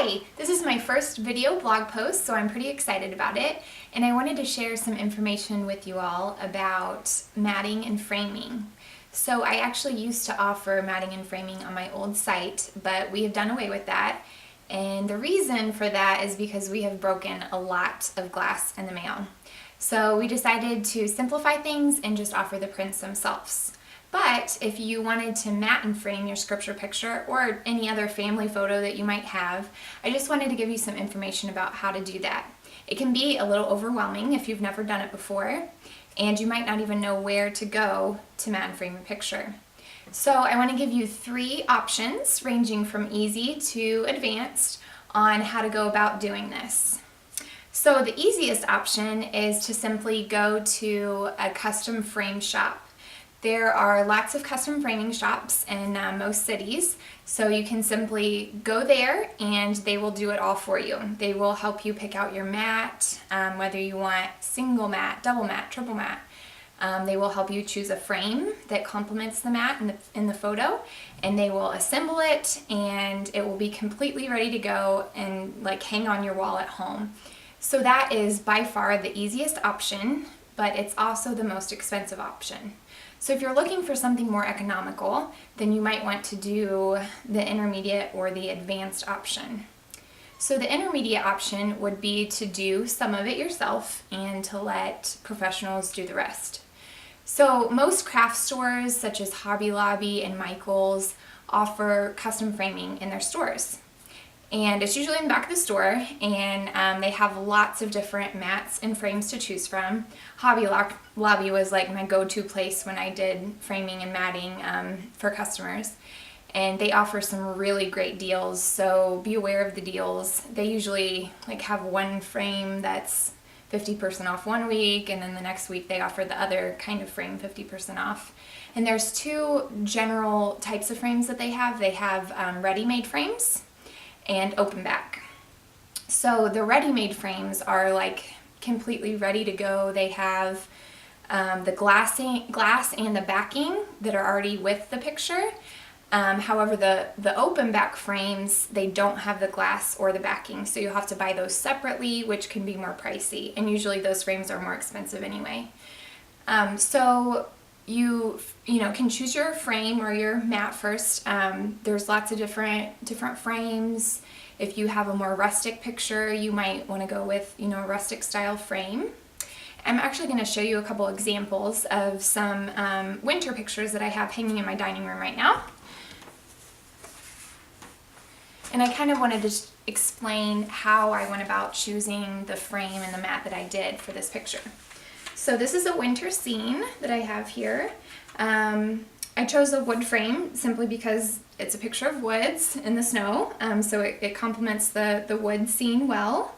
Hi! This is my first video blog post, so I'm pretty excited about it, and I wanted to share some information with you all about matting and framing. So I actually used to offer matting and framing on my old site, but we have done away with that, and the reason for that is because we have broken a lot of glass in the mail. So we decided to simplify things and just offer the prints themselves. But if you wanted to mat and frame your scripture picture or any other family photo that you might have, I just wanted to give you some information about how to do that. It can be a little overwhelming if you've never done it before, and you might not even know where to go to mat and frame your picture. So I want to give you 3 options ranging from easy to advanced on how to go about doing this. So the easiest option is to simply go to a custom frame shop. There are lots of custom framing shops in most cities, so you can simply go there and they will do it all for you. They will help you pick out your mat, whether you want single mat, double mat, triple mat. They will help you choose a frame that complements the mat in the photo, and they will assemble it, and it will be completely ready to go and like hang on your wall at home. So that is by far the easiest option, but it's also the most expensive option. So if you're looking for something more economical, then you might want to do the intermediate or the advanced option. So the intermediate option would be to do some of it yourself and to let professionals do the rest. So most craft stores such as Hobby Lobby and Michaels offer custom framing in their stores. And it's usually in the back of the store, and they have lots of different mats and frames to choose from. Hobby Lobby was like my go-to place when I did framing and matting for customers. And they offer some really great deals, so be aware of the deals. They usually like have one frame that's 50% off one week, and then the next week they offer the other kind of frame 50% off. And there's 2 general types of frames that they have. They have ready-made frames and open back. So the ready-made frames are like completely ready to go. They have the glass and the backing that are already with the picture. However, the open back frames, they don't have the glass or the backing, so you'll have to buy those separately, which can be more pricey, and usually those frames are more expensive anyway. So you can choose your frame or your mat first. There's lots of different frames. If you have a more rustic picture, you might want to go with a rustic style frame. I'm actually going to show you a couple examples of some winter pictures that I have hanging in my dining room right now. And I kind of wanted to explain how I went about choosing the frame and the mat that I did for this picture. So this is a winter scene that I have here. I chose a wood frame simply because it's a picture of woods in the snow, so it complements the wood scene well.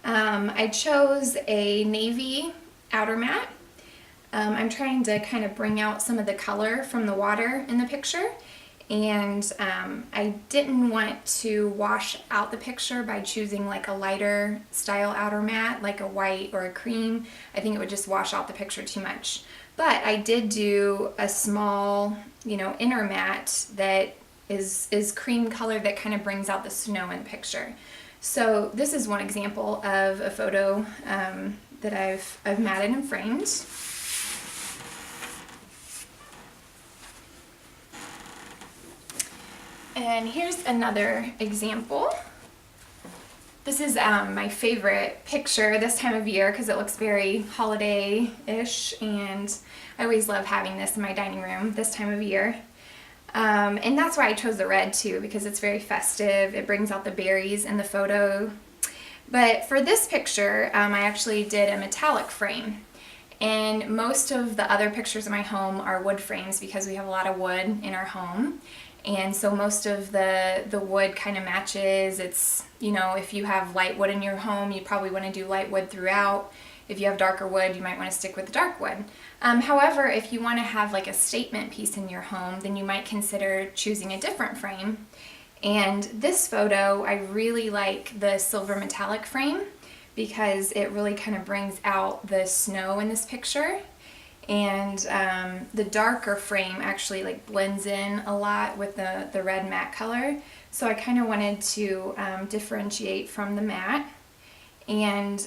I chose a navy outer mat. I'm trying to kind of bring out some of the color from the water in the picture, and I didn't want to wash out the picture by choosing like a lighter style outer mat, like a white or a cream. I think it would just wash out the picture too much. But I did do a small, inner mat that is cream color that kind of brings out the snow in the picture. So this is one example of a photo that I've matted and framed. And here's another example. This is my favorite picture this time of year because it looks very holiday-ish, and I always love having this in my dining room this time of year. And that's why I chose the red too, because it's very festive. It brings out the berries in the photo. But for this picture, I actually did a metallic frame. And most of the other pictures in my home are wood frames because we have a lot of wood in our home. And so most of the wood kind of matches. It's, if you have light wood in your home, you probably want to do light wood throughout. If you have darker wood, you might want to stick with the dark wood. However, if you want to have like a statement piece in your home, then you might consider choosing a different frame. And this photo, I really like the silver metallic frame because it really kind of brings out the snow in this picture. And the darker frame actually like blends in a lot with the red matte color. So I kind of wanted to differentiate from the mat, and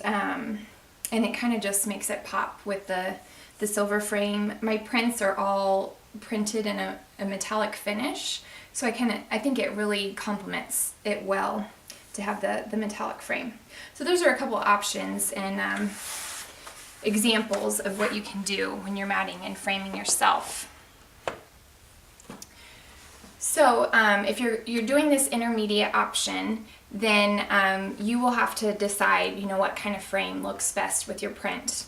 it kind of just makes it pop with the silver frame. My prints are all printed in a metallic finish, so I think it really complements it well to have the metallic frame. So those are a couple options and examples of what you can do when you're matting and framing yourself. So if you're doing this intermediate option, then you will have to decide, what kind of frame looks best with your print.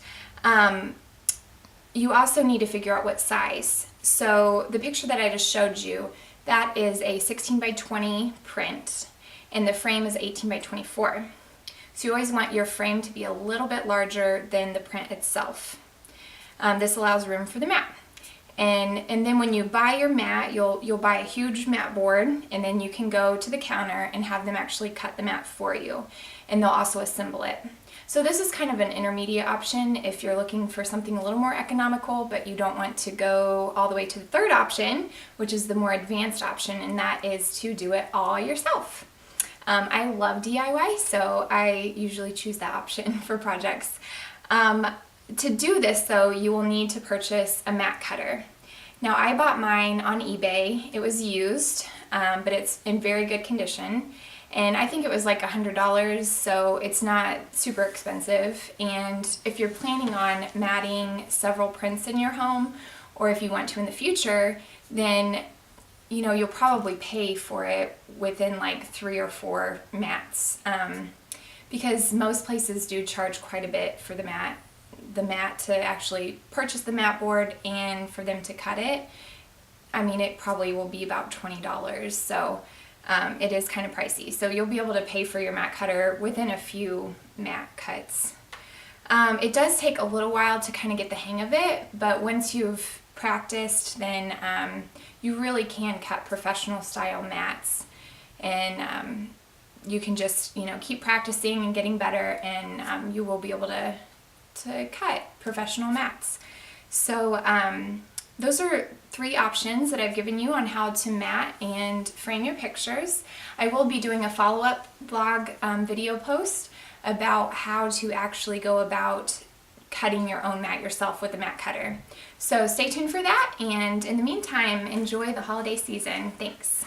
You also need to figure out what size. So the picture that I just showed you, that is a 16 by 20 print, and the frame is 18 by 24. So you always want your frame to be a little bit larger than the print itself. This allows room for the mat. And then when you buy your mat, you'll buy a huge mat board, and then you can go to the counter and have them actually cut the mat for you, and they'll also assemble it. So this is kind of an intermediate option if you're looking for something a little more economical, but you don't want to go all the way to the third option, which is the more advanced option, and that is to do it all yourself. I love DIY, so I usually choose that option for projects. To do this though, you will need to purchase a mat cutter. Now I bought mine on eBay. It was used, but it's in very good condition. And I think it was like $100, so it's not super expensive. And if you're planning on matting several prints in your home, or if you want to in the future, then you'll probably pay for it within like 3 or 4 mats, because most places do charge quite a bit for the mat to actually purchase the mat board and for them to cut it. I mean, it probably will be about $20, so it is kind of pricey. So you'll be able to pay for your mat cutter within a few mat cuts. It does take a little while to kind of get the hang of it, but once you've practiced, then you really can cut professional style mats, and you can just keep practicing and getting better, and you will be able to cut professional mats. So those are 3 options that I've given you on how to mat and frame your pictures. I will be doing a follow-up blog video post about how to actually go about cutting your own mat yourself with a mat cutter. So stay tuned for that, and in the meantime, enjoy the holiday season. Thanks.